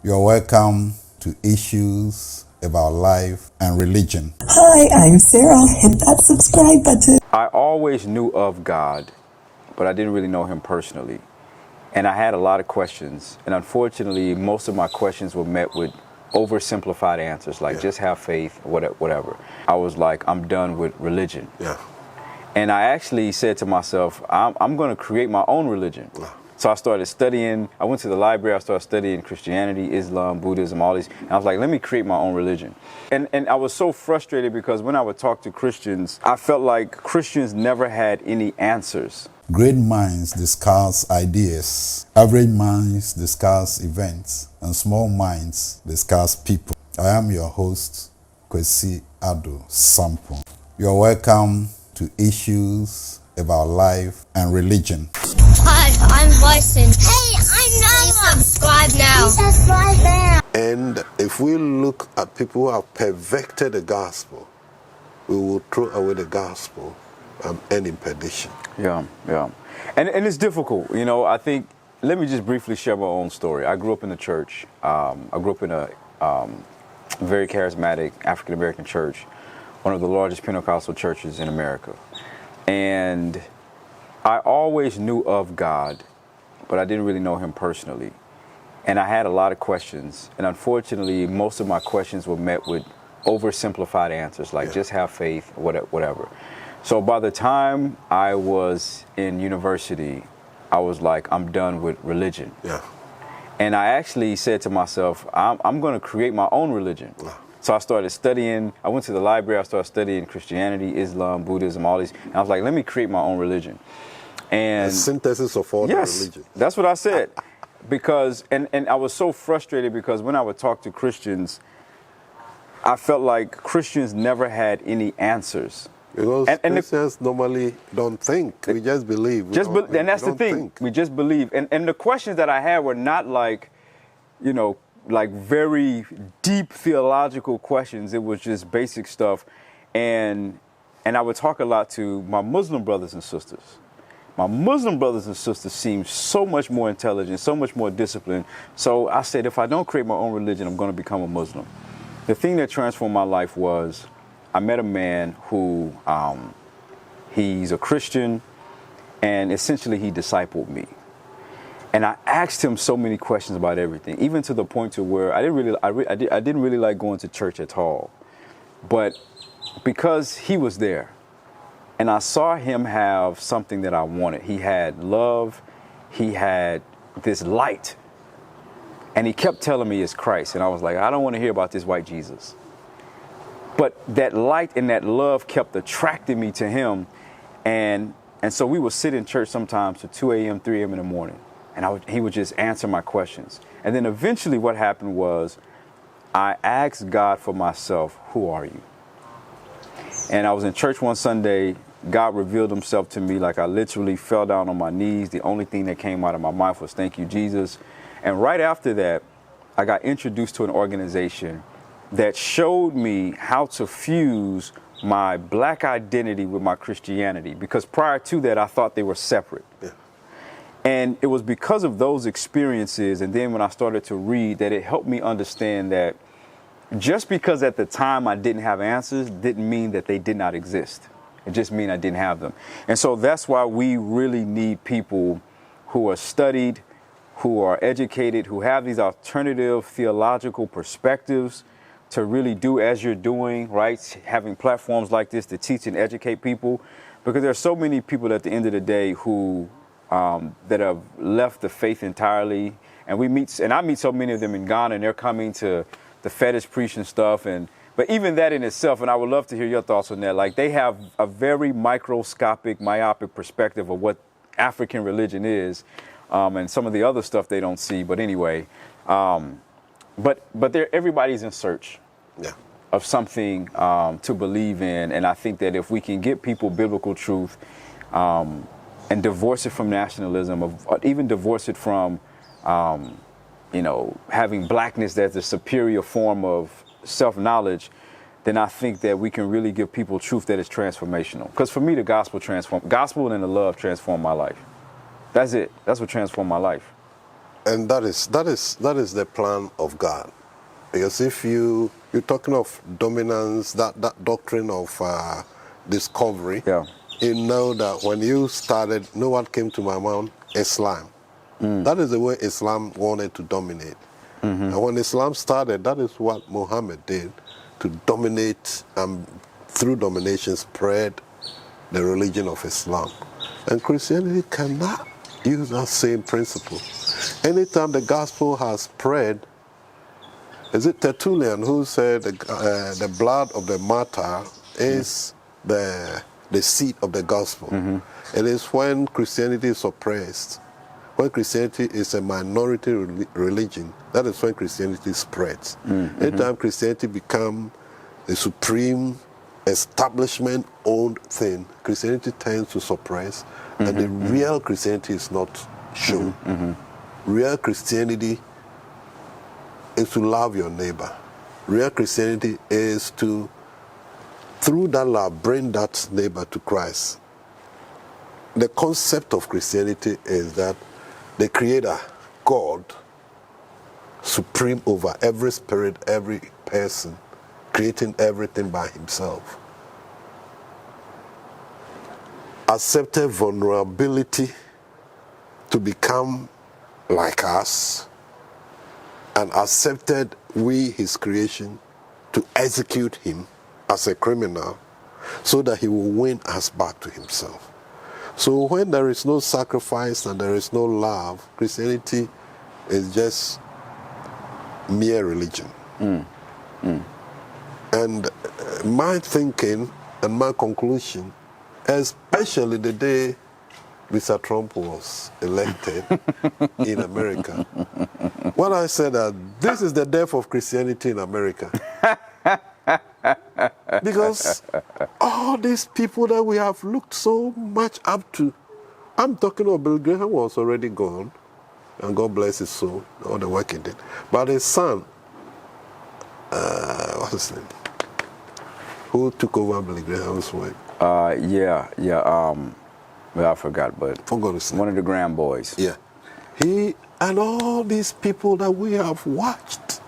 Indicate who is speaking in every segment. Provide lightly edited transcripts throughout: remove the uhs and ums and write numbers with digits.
Speaker 1: You're welcome to Issues About Life and Religion.
Speaker 2: Hi, I'm Sarah. Hit that subscribe button.
Speaker 3: I always knew of God, but I didn't really know him personally. And I had a lot of questions. And unfortunately, most of my questions were met with oversimplified answers, like just have faith, whatever. I was like, I'm done with religion. And I actually said to myself, I'm going to create my own religion. So I started studying. I went to the library. I started studying Christianity, Islam, Buddhism, all these. And I was like, let me create my own religion. And I was so frustrated because when I would talk to Christians, I felt like Christians never had any answers.
Speaker 1: Great minds discuss ideas. Average minds discuss events. And small minds discuss people. I am your host, Kwesi Ado Sampo. You're welcome to Issues About Life and Religion.
Speaker 4: Hi, I'm Bryson. Hey, I'm Noah. Please subscribe now. Please subscribe now.
Speaker 5: And if we look at people who have perverted the gospel, we will throw away the gospel and end in perdition.
Speaker 3: Yeah. And it's difficult, you know. I think, let me just briefly share my own story. I grew up in the church. I grew up in a very charismatic African-American church, one of the largest Pentecostal churches in America. And I always knew of God, but I didn't really know him personally. And I had a lot of questions. And unfortunately, most of my questions were met with oversimplified answers, like just have faith, whatever. So by the time I was in university, I was like, I'm done with religion. And I actually said to myself, I'm going to create my own religion. So I started studying. I went to the library. I started studying Christianity, Islam, Buddhism, all these. And I was like, let me create my own religion. And
Speaker 5: the synthesis of all the religion.
Speaker 3: That's what I said. Because, and I was so frustrated because when I would talk to Christians, I felt like Christians never had any answers.
Speaker 5: Because Christians normally don't think. We just believe.
Speaker 3: And that's the thing. We just believe. And the questions that I had were not like, you know, like very deep theological questions. It was just basic stuff. And I would talk a lot to my Muslim brothers and sisters. My Muslim brothers and sisters seem so much more intelligent, so much more disciplined. So I said, if I don't create my own religion, I'm going to become a Muslim. The thing that transformed my life was I met a man who, he's a Christian, and essentially he discipled me. And I asked him so many questions about everything, even to the point to where I didn't really like going to church at all. But because he was there, and I saw him have something that I wanted. He had love. He had this light. And he kept telling me it's Christ. And I was like, I don't want to hear about this white Jesus. But that light and that love kept attracting me to him. And so we would sit in church sometimes to 2 a.m., 3 a.m. in the morning. And he would just answer my questions. And then eventually what happened was I asked God for myself, who are you? And I was in church one Sunday. God revealed himself to me, like I literally fell down on my knees. The only thing that came out of my mouth was thank you, Jesus. And right after that, I got introduced to an organization that showed me how to fuse my black identity with my Christianity. Because prior to that, I thought they were separate. And it was because of those experiences, and then when I started to read, that it helped me understand that just because at the time I didn't have answers didn't mean that they did not exist. It just means I didn't have them. And so that's why we really need people who are studied, who are educated, who have these alternative theological perspectives to really do as you're doing, right? Having platforms like this to teach and educate people. Because there are so many people at the end of the day who that have left the faith entirely. And I meet so many of them in Ghana, and they're coming to the fetish preaching stuff. But even that in itself, and I would love to hear your thoughts on that, like they have a very microscopic, myopic perspective of what African religion is, and some of the other stuff they don't see. But anyway, but everybody's in search of something to believe in. And I think that if we can get people biblical truth and divorce it from nationalism, or even divorce it from, having blackness as the superior form of self-knowledge, then I think that we can really give people truth that is transformational. Because for me, the gospel and the love transformed my life. That's it. That's what transformed my life.
Speaker 5: And that is the plan of God. Because if you're talking of dominance, that doctrine of discovery,
Speaker 3: Yeah.
Speaker 5: you know that when you started, know what came to my mind? Islam. That is the way Islam wanted to dominate. And when Islam started, that is what Muhammad did, to dominate and through domination spread the religion of Islam. And Christianity cannot use that same principle. Anytime the gospel has spread, is it Tertullian who said the blood of the martyr is the seed of the gospel? It is when Christianity is suppressed, when Christianity is a minority religion, that is when Christianity spreads. Anytime Christianity becomes a supreme establishment-owned thing, Christianity tends to suppress, and the real Christianity is not shown. Real Christianity is to love your neighbor. Real Christianity is to, through that love, bring that neighbor to Christ. The concept of Christianity is that the Creator, God, supreme over every spirit, every person, creating everything by himself, accepted vulnerability to become like us, and accepted we, his creation, to execute him as a criminal so that he will win us back to himself. So when there is no sacrifice and there is no love, Christianity is just mere religion. And my thinking and my conclusion, especially the day Mr. Trump was elected in America, when I said that this is the death of Christianity in America. Because all these people that we have looked so much up to, I'm talking about Bill Graham was already gone, and God bless his soul, all the work he did. But his son, what's his name? Who took over Billy Graham's work?
Speaker 3: Well, I forgot, but
Speaker 5: Forgot his name.
Speaker 3: one of the Graham boys.
Speaker 5: Yeah. He and all these people that we have watched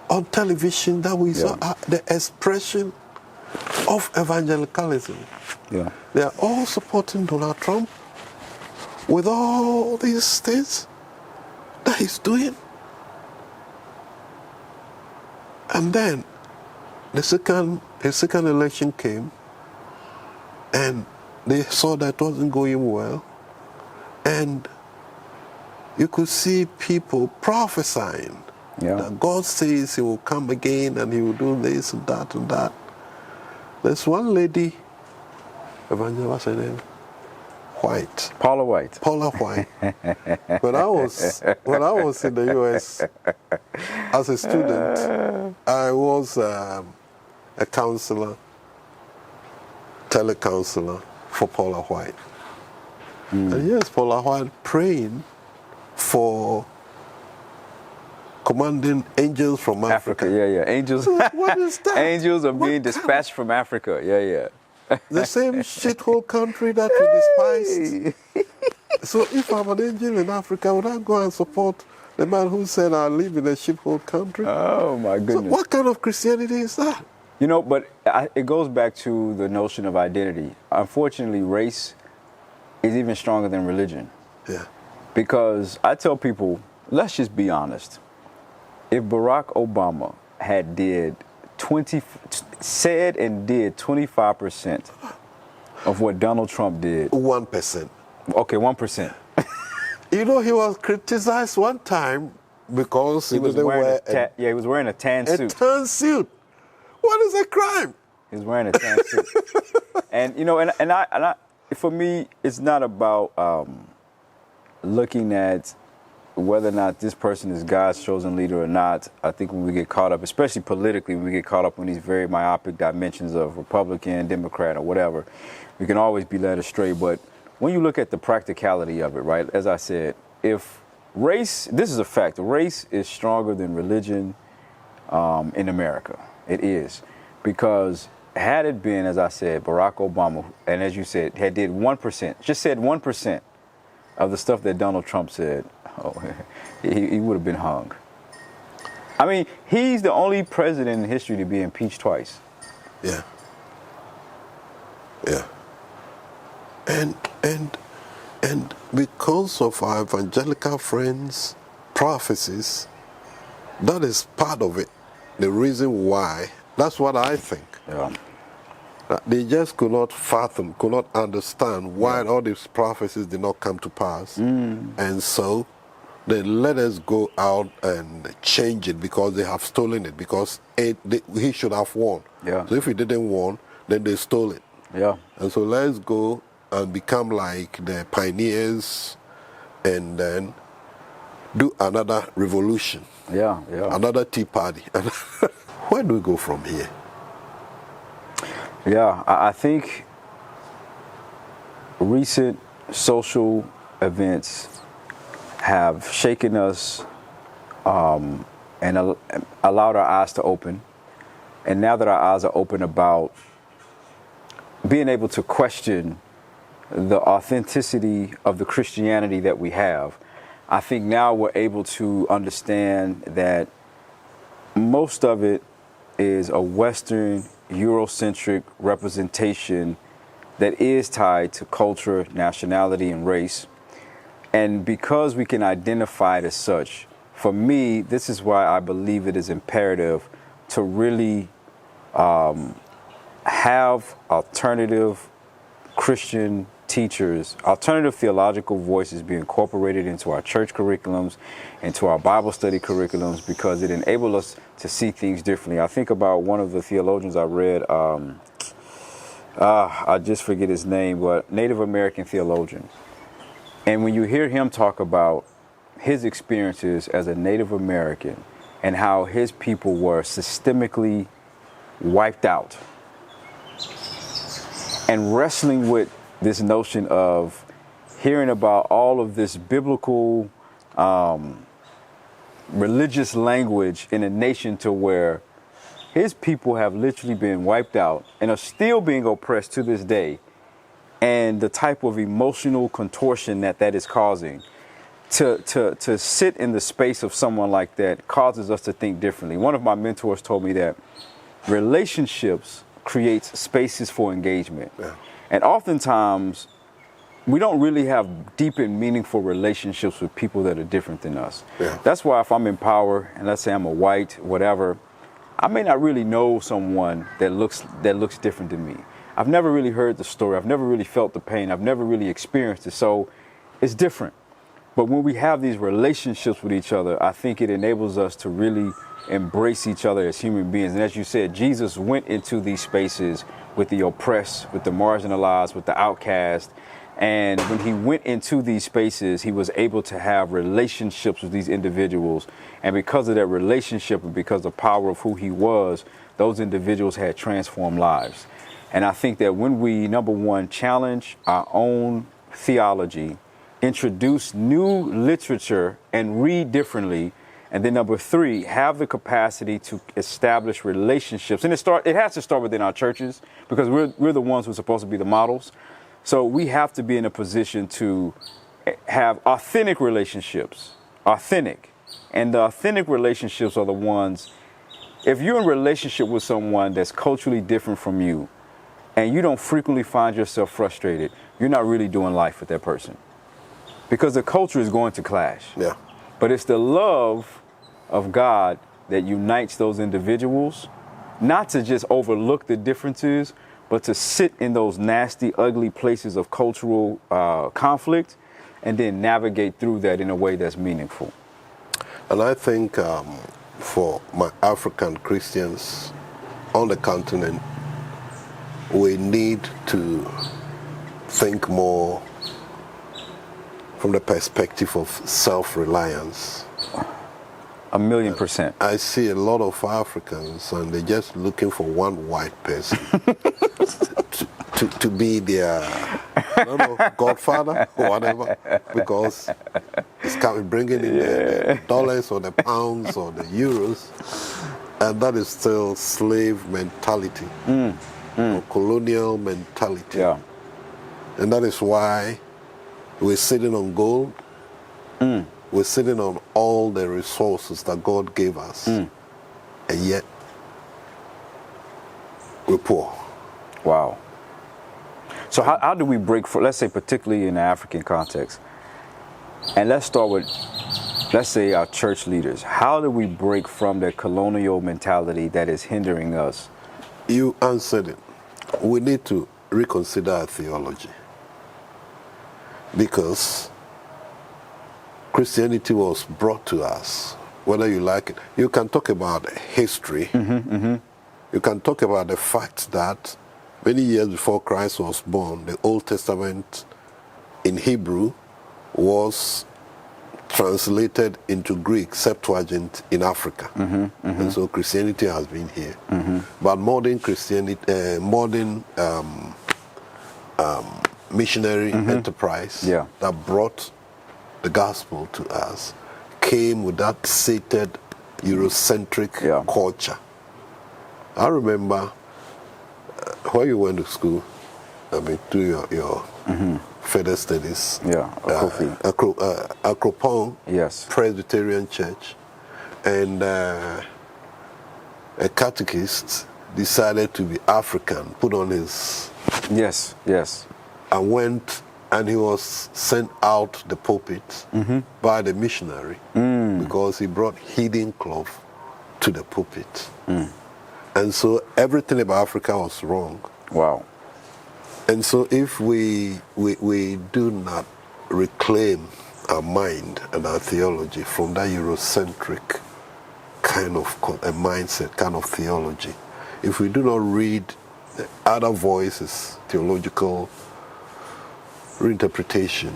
Speaker 5: on television, that we saw the expression of evangelicalism.
Speaker 3: Yeah.
Speaker 5: They are all supporting Donald Trump with all these things that he's doing. And then his second election came, and they saw that it wasn't going well, and you could see people prophesying that God says he will come again and he will do this and that and that. There's one lady, what's her name? White.
Speaker 3: Paula White.
Speaker 5: Paula White. When I was in the U.S. as a student, I was a counselor, telecounselor for Paula White. And yes, Paula White praying for commanding angels from Africa.
Speaker 3: Angels.
Speaker 5: What is that?
Speaker 3: Angels are being dispatched from Africa.
Speaker 5: The same shithole country that you despised. So if I'm an angel in Africa, would I go and support the man who said I live in a shithole country?
Speaker 3: Oh my goodness.
Speaker 5: So what kind of Christianity is that?
Speaker 3: You know, but it goes back to the notion of identity. Unfortunately, race is even stronger than religion.
Speaker 5: Yeah.
Speaker 3: Because I tell people, let's just be honest. If Barack Obama had said and did 25% of what Donald Trump did.
Speaker 5: 1%.
Speaker 3: Okay, 1%.
Speaker 5: You know, he was criticized one time because he
Speaker 3: was
Speaker 5: didn't
Speaker 3: wearing
Speaker 5: wear
Speaker 3: he was wearing a tan suit.
Speaker 5: A tan suit. What is a crime?
Speaker 3: He was wearing a tan suit. And you know, and I, for me, it's not about looking at whether or not this person is God's chosen leader or not. I think when we get caught up, especially politically, we get caught up in these very myopic dimensions of Republican, Democrat, or whatever, we can always be led astray. But when you look at the practicality of it, right, as I said, if race, this is a fact, race is stronger than religion in America. It is. Because had it been, as I said, Barack Obama, and as you said, had did 1%, just said 1% of the stuff that Donald Trump said, Oh, he would have been hung. I mean, he's the only president in history to be impeached twice.
Speaker 5: Yeah. Yeah. And because of our evangelical friends' prophecies, that is part of it. The reason why, that's what I think.
Speaker 3: Yeah.
Speaker 5: They just could not fathom, could not understand why all these prophecies did not come to pass. And so they let us go out and change it because they have stolen it, because he should have won.
Speaker 3: Yeah.
Speaker 5: So if he didn't won, then they stole it.
Speaker 3: Yeah.
Speaker 5: And so let's go and become like the pioneers and then do another revolution.
Speaker 3: Yeah, yeah.
Speaker 5: Another Tea Party. Where do we go from here?
Speaker 3: Yeah, I think recent social events have shaken us and allowed our eyes to open. And now that our eyes are open about being able to question the authenticity of the Christianity that we have, I think now we're able to understand that most of it is a Western, Eurocentric representation that is tied to culture, nationality, and race. And because we can identify it as such, for me, this is why I believe it is imperative to really have alternative Christian teachers, alternative theological voices be incorporated into our church curriculums, into our Bible study curriculums, because it enables us to see things differently. I think about one of the theologians I read, I just forget his name, but Native American theologian. And when you hear him talk about his experiences as a Native American and how his people were systemically wiped out, and wrestling with this notion of hearing about all of this biblical religious language in a nation to where his people have literally been wiped out and are still being oppressed to this day, and the type of emotional contortion that is causing, to sit in the space of someone like that causes us to think differently. One of my mentors told me that relationships creates spaces for engagement. Yeah. And oftentimes, we don't really have deep and meaningful relationships with people that are different than us. Yeah. That's why if I'm in power, and let's say I'm a white, whatever, I may not really know someone that looks different than me. I've never really heard the story. I've never really felt the pain. I've never really experienced it. So it's different. But when we have these relationships with each other, I think it enables us to really embrace each other as human beings. And as you said, Jesus went into these spaces with the oppressed, with the marginalized, with the outcast. And when he went into these spaces, he was able to have relationships with these individuals. And because of that relationship and because of the power of who he was, those individuals had transformed lives. And I think that when we, number one, challenge our own theology, introduce new literature and read differently, and then number three, have the capacity to establish relationships. And it has to start within our churches, because we're the ones who are supposed to be the models. So we have to be in a position to have authentic relationships, authentic. And the authentic relationships are the ones, if you're in a relationship with someone that's culturally different from you, and you don't frequently find yourself frustrated, you're not really doing life with that person. Because the culture is going to clash. Yeah. But it's the love of God that unites those individuals, not to just overlook the differences, but to sit in those nasty, ugly places of cultural conflict and then navigate through that in a way that's meaningful.
Speaker 5: And I think for my African Christians on the continent, we need to think more from the perspective of self-reliance.
Speaker 3: 1,000,000%.
Speaker 5: I see a lot of Africans and they're just looking for one white person to be their, I don't know, godfather or whatever, because it's bringing in the dollars or the pounds or the euros, and that is still slave mentality or colonial mentality. Yeah. And that is why we're sitting on gold we're sitting on all the resources that God gave us, and yet we're poor.
Speaker 3: Wow. So how do we break for, let's say particularly in the African context, and let's start with, let's say our church leaders, how do we break from the colonial mentality that is hindering us?
Speaker 5: You answered it. We need to reconsider our theology, because Christianity was brought to us, whether you like it. You can talk about history. You can talk about the fact that many years before Christ was born, the Old Testament in Hebrew was translated into Greek, Septuagint, in Africa. And so Christianity has been here. But modern Christianity, modern missionary enterprise that brought the gospel to us came with that sated Eurocentric culture. I remember when you went to school, I mean, do your further studies. Akropong Presbyterian Church, and a catechist decided to be African, put on his and went, and he was sent out the pulpit by the missionary because he brought healing cloth to the pulpit. And so everything about Africa was wrong.
Speaker 3: Wow.
Speaker 5: And so if we do not reclaim our mind and our theology from that Eurocentric kind of a mindset, kind of theology, if we do not read the other voices, theological reinterpretation,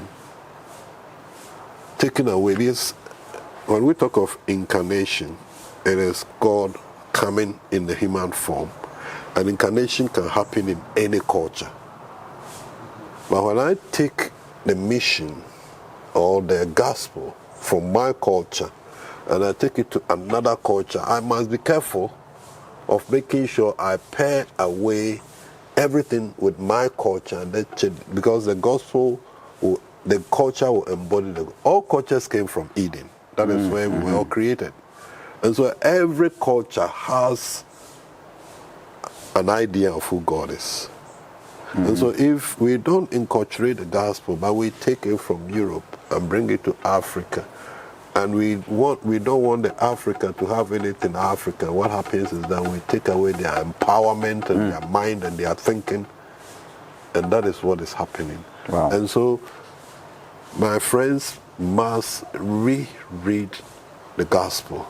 Speaker 5: taken away this, when we talk of incarnation, it is God coming in the human form. And incarnation can happen in any culture. But when I take the mission or the gospel from my culture and I take it to another culture, I must be careful of making sure I pare away everything with my culture, and because the gospel, the culture will embody all cultures came from Eden. That is where we were all created. And so every culture has an idea of who God is. And so if we don't inculturate the gospel, but we take it from Europe and bring it to Africa, and we don't want the Africa to have anything African, what happens is that we take away their empowerment and their mind and their thinking, and that is what is happening.
Speaker 3: Wow.
Speaker 5: And so my friends must reread the gospel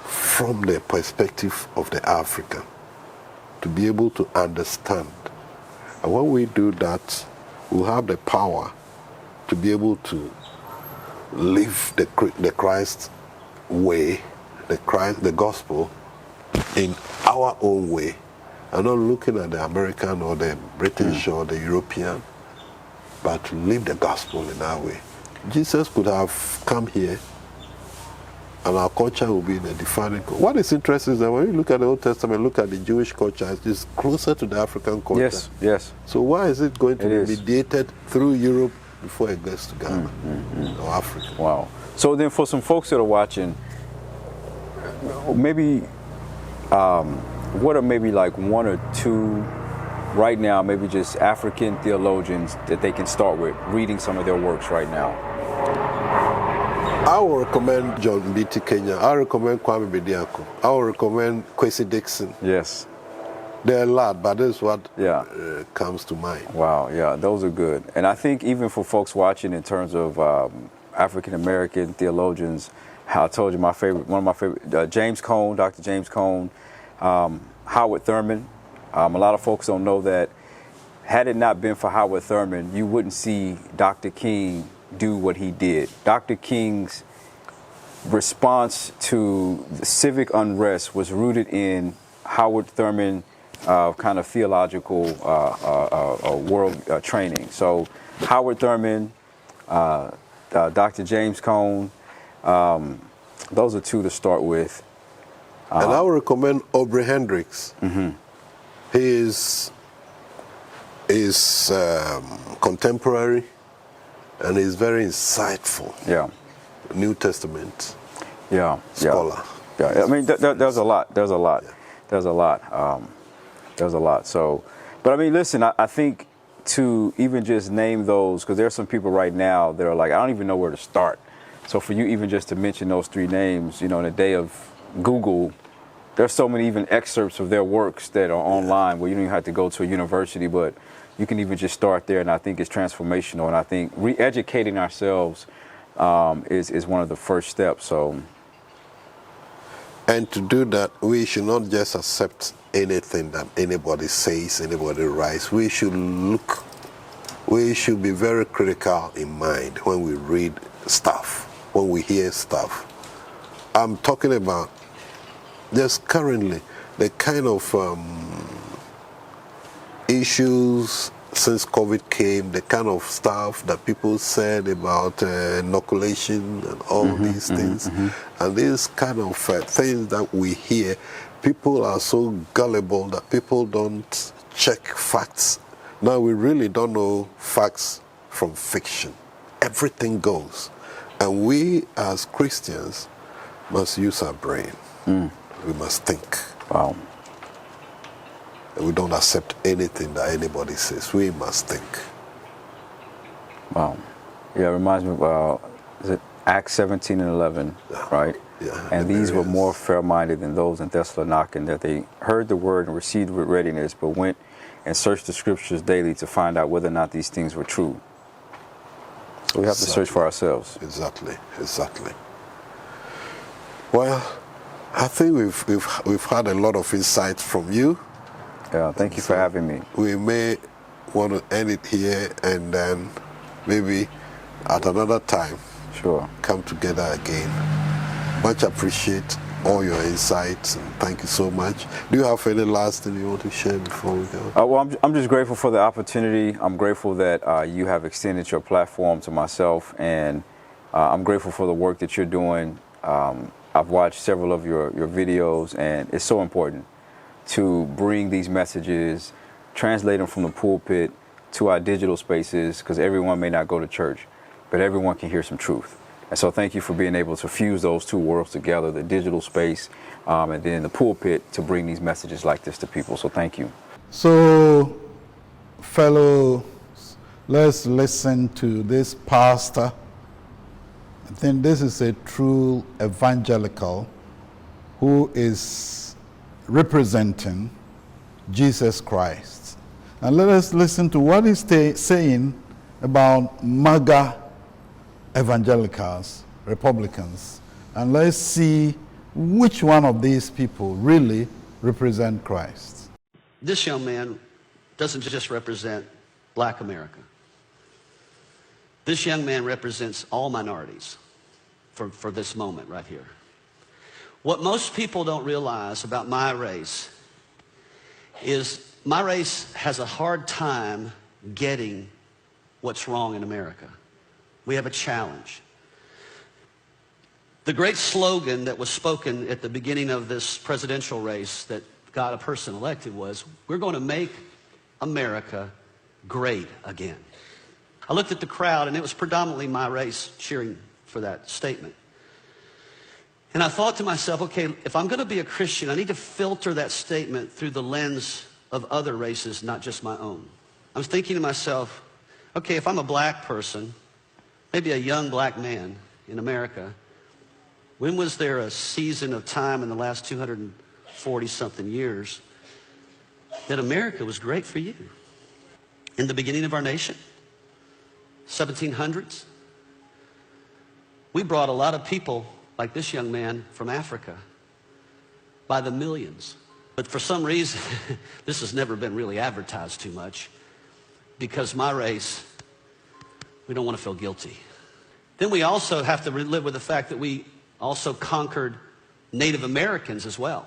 Speaker 5: from the perspective of the African to be able to understand. And when we do that, we'll have the power to be able to live the Christ way, the gospel in our own way, and not looking at the American or the British or the European, but to live the gospel in our way. Jesus could have come here, and our culture will be the defining culture. What is interesting is that when you look at the Old Testament, look at the Jewish culture, it's closer to the African culture.
Speaker 3: Yes, yes.
Speaker 5: So why is it going to be mediated through Europe before it gets to Ghana or Africa?
Speaker 3: Wow. So then for some folks that are watching, maybe what are maybe like one or two right now, maybe just African theologians that they can start with reading some of their works right now?
Speaker 5: I will recommend John B.T. Kenya. I recommend Kwame Bediako. I will recommend Kwesi Dixon.
Speaker 3: Yes.
Speaker 5: There are a lot, but this is what comes to mind.
Speaker 3: Wow, yeah, those are good. And I think even for folks watching in terms of African-American theologians, how I told you one of my favorite, James Cone, Dr. James Cone, Howard Thurman. A lot of folks don't know that had it not been for Howard Thurman, you wouldn't see Dr. King do what he did. Dr. King's response to the civic unrest was rooted in Howard Thurman kind of theological world training. So Howard Thurman, Dr. James Cone, those are two to start with.
Speaker 5: And I would recommend Aubrey Hendricks. He is contemporary, and he's very insightful.
Speaker 3: Yeah.
Speaker 5: New Testament
Speaker 3: Yeah.
Speaker 5: scholar.
Speaker 3: Yeah. I mean, there's a lot. There's a lot.
Speaker 5: Yeah.
Speaker 3: There's a lot. There's a lot. So, but I mean, listen, I think to even just name those, because there's some people right now that are like, I don't even know where to start. So for you even just to mention those three names, you know, in a day of Google, there's so many even excerpts of their works that are online where you don't even have to go to a university, but you can even just start there. And I think it's transformational. And I think re-educating ourselves is one of the first steps. So.
Speaker 5: And to do that, we should not just accept anything that anybody says, anybody writes. We should be very critical in mind when we read stuff, when we hear stuff. I'm talking about just currently the kind of issues since COVID came, the kind of stuff that people said about inoculation and all these things. And these kind of things that we hear, people are so gullible that people don't check facts. Now we really don't know facts from fiction. Everything goes. And we as Christians must use our brain. We must think.
Speaker 3: Wow.
Speaker 5: And we don't accept anything that anybody says. We must think.
Speaker 3: Wow. Yeah, it reminds me of, is it Acts 17 and 11, right?
Speaker 5: Yeah.
Speaker 3: And these were more fair-minded than those in Thessalonica, that they heard the word and received it with readiness, but went and searched the scriptures daily to find out whether or not these things were true. So we have to search for ourselves.
Speaker 5: Exactly. Well, I think we've had a lot of insights from you.
Speaker 3: Yeah, thank you for having me.
Speaker 5: We may want to end it here and then maybe at another time come together again. Much appreciate all your insights and thank you so much. Do you have any last thing you want to share before we go?
Speaker 3: Well, I'm just grateful for the opportunity. I'm grateful that you have extended your platform to myself, and I'm grateful for the work that you're doing. I've watched several of your videos, and it's so important to bring these messages, translate them from the pulpit to our digital spaces, because everyone may not go to church, but everyone can hear some truth. And so thank you for being able to fuse those two worlds together, the digital space and then the pulpit, to bring these messages like this to people. So thank you.
Speaker 1: So, fellows, let's listen to this pastor. I think this is a true evangelical who is representing Jesus Christ. And let us listen to what he's saying about MAGA evangelicals, Republicans, and let's see which one of these people really represent Christ.
Speaker 6: This young man doesn't just represent Black America. This young man represents all minorities for this moment right here. What most people don't realize about my race is my race has a hard time getting what's wrong in America. We have a challenge. The great slogan that was spoken at the beginning of this presidential race that got a person elected was, we're going to make America great again. I looked at the crowd, and it was predominantly my race cheering for that statement. And I thought to myself, okay, if I'm going to be a Christian, I need to filter that statement through the lens of other races, not just my own. I was thinking to myself, okay, if I'm a black person, maybe a young black man in America, when was there a season of time in the last 240-something years that America was great for you? In the beginning of our nation, 1700s, we brought a lot of people like this young man from Africa by the millions. But for some reason, this has never been really advertised too much, because my race, we don't want to feel guilty. Then we also have to live with the fact that we also conquered Native Americans as well.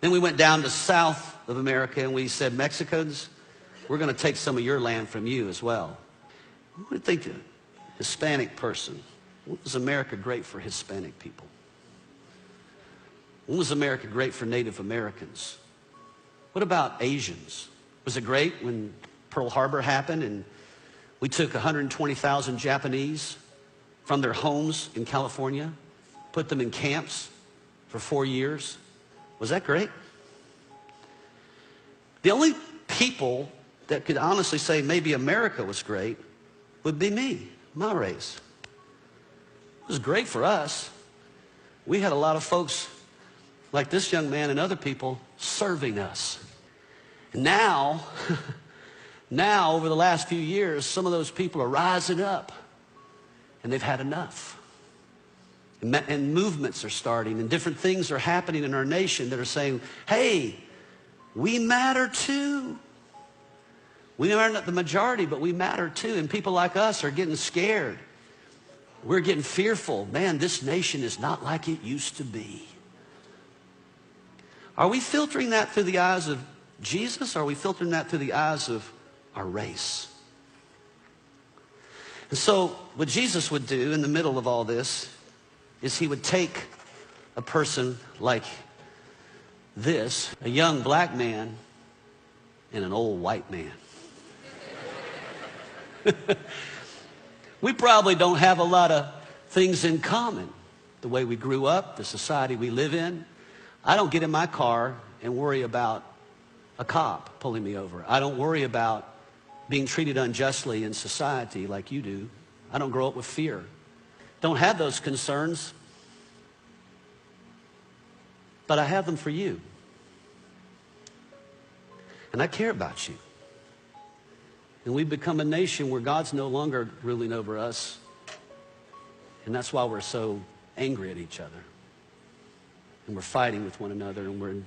Speaker 6: Then we went down to South of America and we said, Mexicans, we're going to take some of your land from you as well. What do you think, a Hispanic person? When was America great for Hispanic people? When was America great for Native Americans? What about Asians? Was it great when Pearl Harbor happened and we took 120,000 Japanese from their homes in California, put them in camps for 4 years. Was that great? The only people that could honestly say maybe America was great would be me, my race. It was great for us. We had a lot of folks like this young man and other people serving us. And now, over the last few years, some of those people are rising up and they've had enough. And movements are starting and different things are happening in our nation that are saying, hey, we matter too. We are not the majority, but we matter too. And people like us are getting scared. We're getting fearful. Man, this nation is not like it used to be. Are we filtering that through the eyes of Jesus, or are we filtering that through the eyes of our race? And so what Jesus would do in the middle of all this is he would take a person like this, a young black man and an old white man. We probably don't have a lot of things in common. The way we grew up, the society we live in. I don't get in my car and worry about a cop pulling me over. I don't worry about being treated unjustly in society like you do. I don't grow up with fear. Don't have those concerns, but I have them for you. And I care about you. And we've become a nation where God's no longer ruling over us. And that's why we're so angry at each other. And we're fighting with one another, and we're in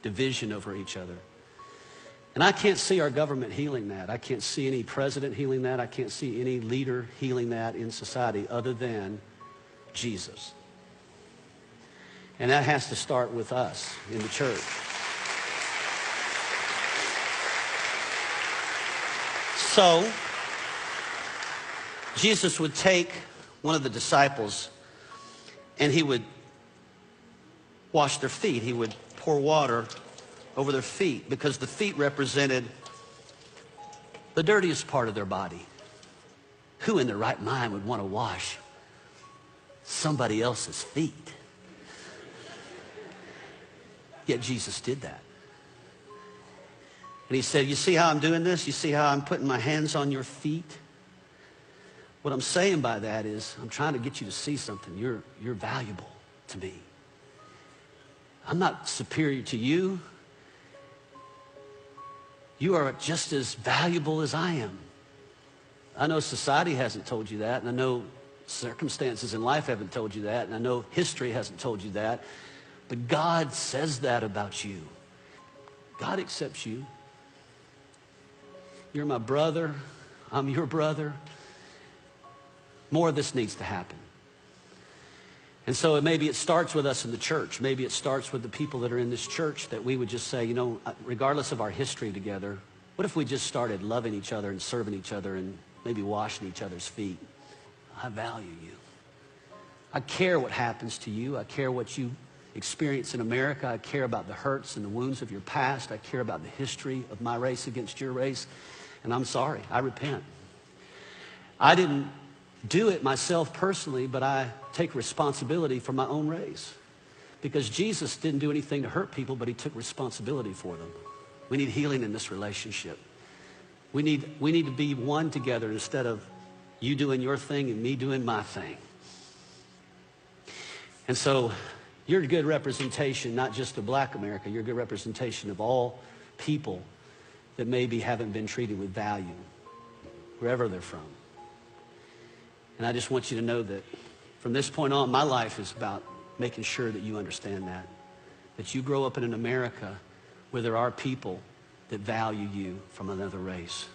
Speaker 6: division over each other. And I can't see our government healing that. I can't see any president healing that. I can't see any leader healing that in society other than Jesus. And that has to start with us in the church. So, Jesus would take one of the disciples and he would wash their feet. He would pour water over their feet because the feet represented the dirtiest part of their body. Who in their right mind would want to wash somebody else's feet? Yet Jesus did that. And he said, you see how I'm doing this? You see how I'm putting my hands on your feet? What I'm saying by that is I'm trying to get you to see something. You're valuable to me. I'm not superior to you. You are just as valuable as I am. I know society hasn't told you that, and I know circumstances in life haven't told you that, and I know history hasn't told you that, but God says that about you. God accepts you. You're my brother. I'm your brother. More of this needs to happen. And so maybe it starts with us in the church. Maybe it starts with the people that are in this church, that we would just say, you know, regardless of our history together, what if we just started loving each other and serving each other and maybe washing each other's feet? I value you. I care what happens to you. I care what you experience in America. I care about the hurts and the wounds of your past. I care about the history of my race against your race. And I'm sorry. I repent. I didn't do it myself personally, but I take responsibility for my own race. Because Jesus didn't do anything to hurt people, but he took responsibility for them. We need healing in this relationship. We need to be one together instead of you doing your thing and me doing my thing. And so you're a good representation, not just of black America. You're a good representation of all people that maybe haven't been treated with value, wherever they're from. And I just want you to know that from this point on, my life is about making sure that you understand that you grow up in an America where there are people that value you from another race.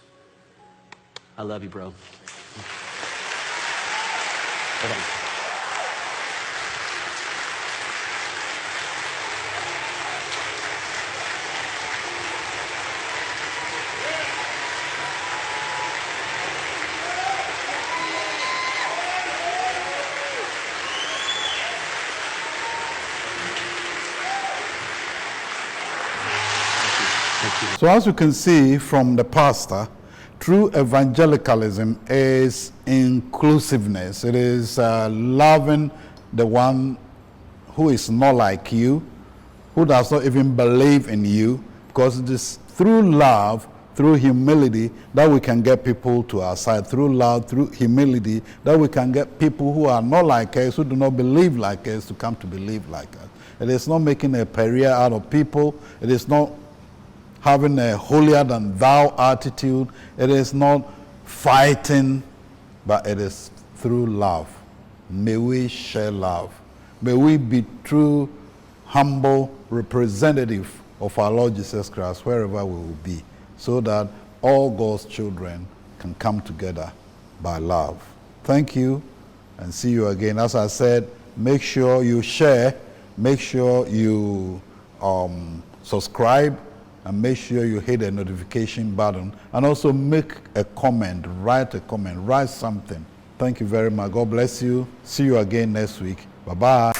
Speaker 6: I love you, bro. Hold on.
Speaker 1: So as you can see from the pastor, True evangelicalism is inclusiveness. It is loving the one who is not like you, who does not even believe in you, because it is through love, through humility, that we can get people to our side. Through love, through humility, that we can get people who are not like us, who do not believe like us, to come to believe like us. It is not making a pariah out of people. It is not having a holier than thou attitude. It is not fighting, but it is through love. May we share love. May we be true, humble representative of our Lord Jesus Christ wherever we will be, so that all God's children can come together by love. Thank you, and see you again. As I said, make sure you share, make sure you subscribe, and make sure you hit the notification button, and also make a comment, write something. Thank you very much. God bless you. See you again next week. Bye-bye.